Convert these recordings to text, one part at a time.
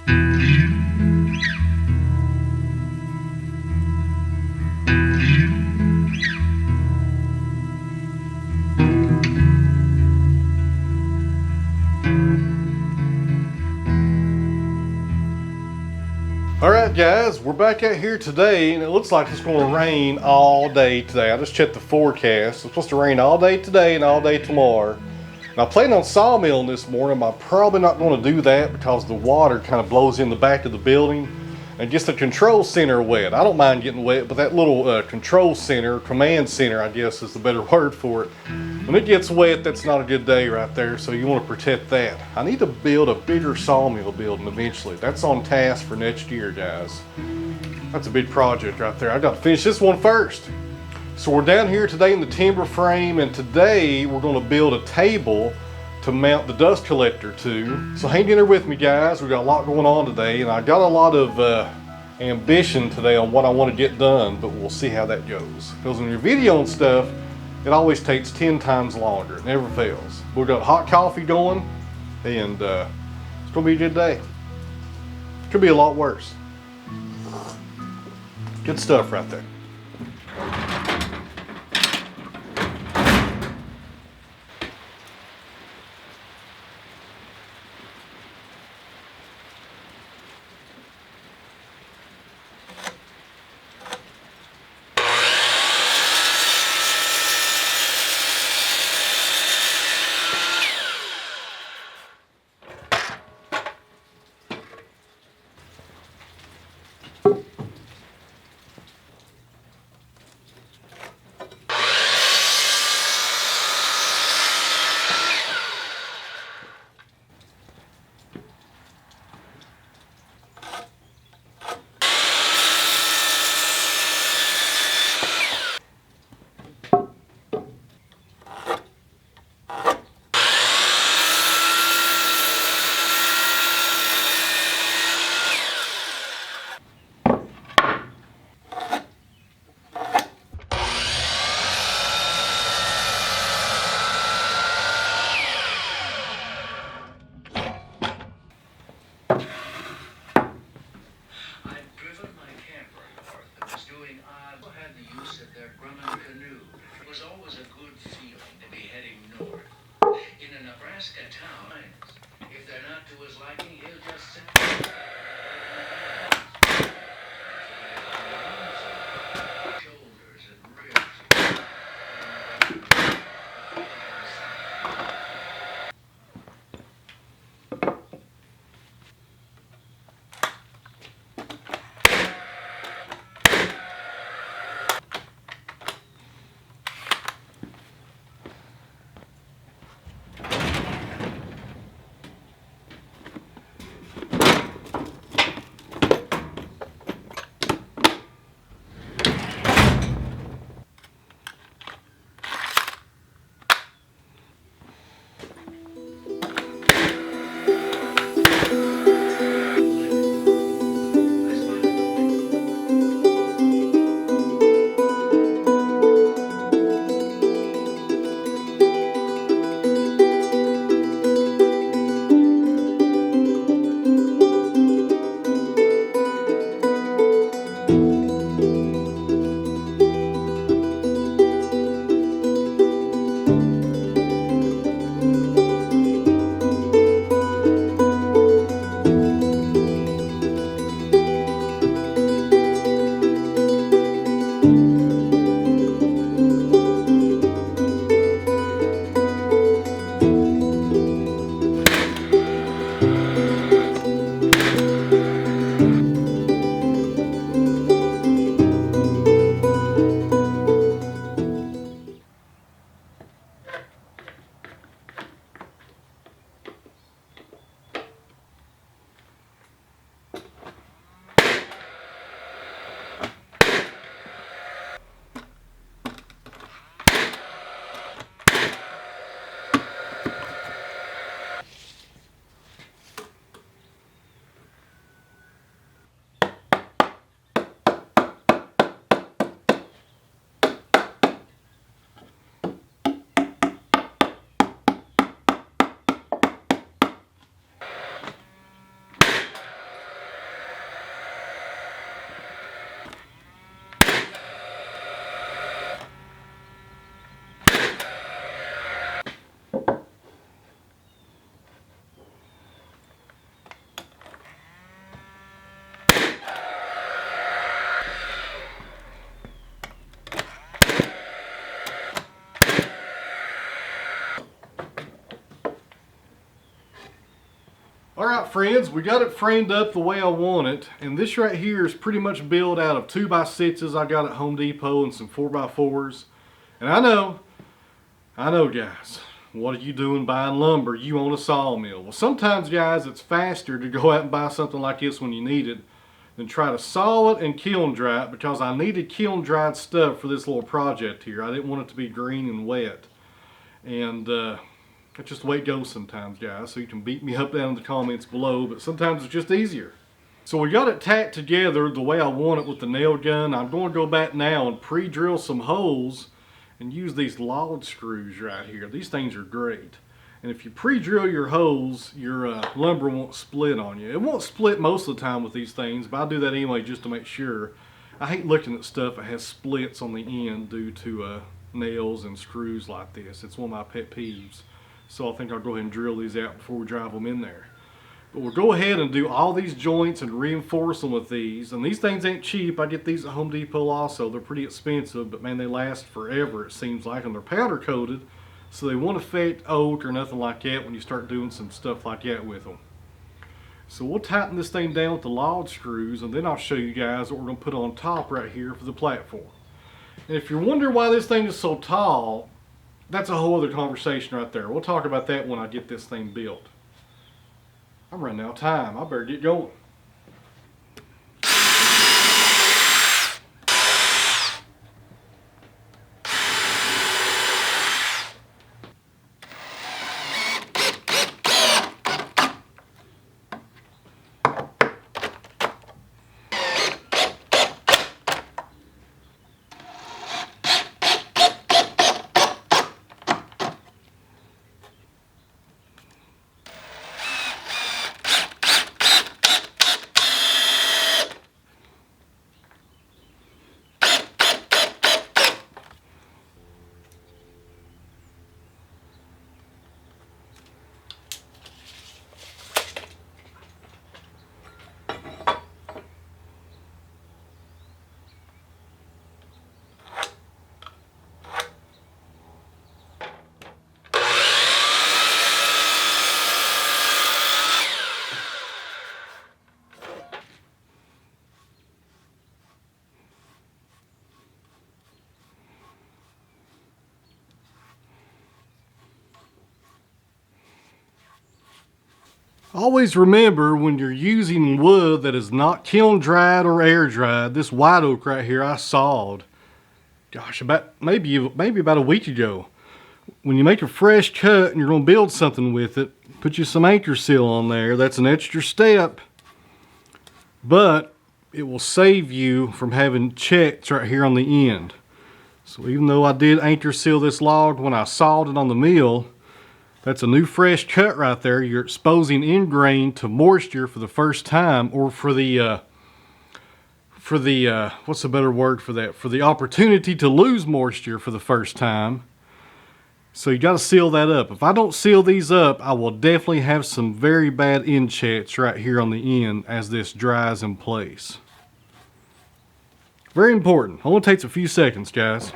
Alright guys, we're back out here today and it looks like it's going to rain all day today. I just checked the forecast. It's supposed to rain all day today and all day tomorrow. And I planned on sawmilling this morning, but I'm probably not going to do that because the water kind of blows in the back of the building and gets the control center wet. I don't mind getting wet, but that little control center, command center I guess is the better word for it. When it gets wet, that's not a good day right there, so you want to protect that. I need to build a bigger sawmill building eventually. That's on task for next year, guys. That's a big project right there. I got to finish this one first. So we're down here today in the timber frame, and today we're going to build a table to mount the dust collector to. So hang in there with me, guys. We got a lot going on today, and I got a lot of ambition today on what I want to get done, but we'll see how that goes. Because when you're videoing stuff, it always takes 10 times longer. It never fails. We've got hot coffee going, and it's going to be a good day. Could be a lot worse. Good stuff right there. Alright friends, we got it framed up the way I want it, and this right here is pretty much built out of 2x6s I got at Home Depot and some 4x4s. And I know guys, what are you doing buying lumber? You own a sawmill. Well, sometimes guys, it's faster to go out and buy something like this when you need it than try to saw it and kiln dry it, because I needed kiln dried stuff for this little project here. I didn't want it to be green and wet. And that's just the way it goes sometimes, guys. So you can beat me up down in the comments below, but sometimes it's just easier. So we got it tacked together the way I want it with the nail gun. I'm going to go back now and pre-drill some holes and use these log screws right here. These things are great. And if you pre-drill your holes, your lumber won't split on you. It won't split most of the time with these things, but I do that anyway just to make sure. I hate looking at stuff that has splits on the end due to nails and screws like this. It's one of my pet peeves. So I think I'll go ahead and drill these out before we drive them in there. But we'll go ahead and do all these joints and reinforce them with these. And these things ain't cheap. I get these at Home Depot also. They're pretty expensive, but man, they last forever it seems like. And they're powder coated, so they won't affect oak or nothing like that when you start doing some stuff like that with them. So we'll tighten this thing down with the log screws, and then I'll show you guys what we're going to put on top right here for the platform. And if you're wondering why this thing is so tall, that's a whole other conversation right there. We'll talk about that when I get this thing built. I'm running out of time. I better get going. Always remember, when you're using wood that is not kiln dried or air dried, this white oak right here I sawed, gosh, maybe about a week ago. When you make a fresh cut and you're going to build something with it, put you some anchor seal on there. That's an extra step, but it will save you from having checks right here on the end. So even though I did anchor seal this log when I sawed it on the mill, that's a new fresh cut right there. You're exposing end grain to moisture for the first time, or for the what's a better word for that? For the opportunity to lose moisture for the first time. So you got to seal that up. If I don't seal these up, I will definitely have some very bad end checks right here on the end as this dries in place. Very important. Only takes a few seconds, guys.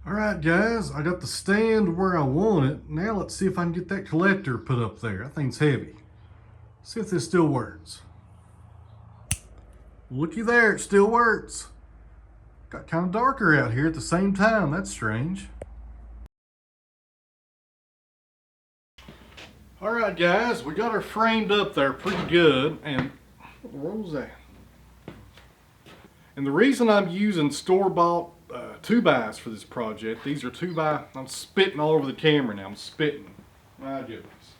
Alright guys, I got the stand where I want it. Now let's see if I can get that collector put up there. That thing's heavy. See if this still works. Looky there, it still works. Got kind of darker out here at the same time. That's strange. All right, guys, we got her framed up there pretty good. And where was that? And the reason I'm using store-bought 2x for this project, these are 2x. I'm spitting all over the camera now. I'm spitting. My goodness.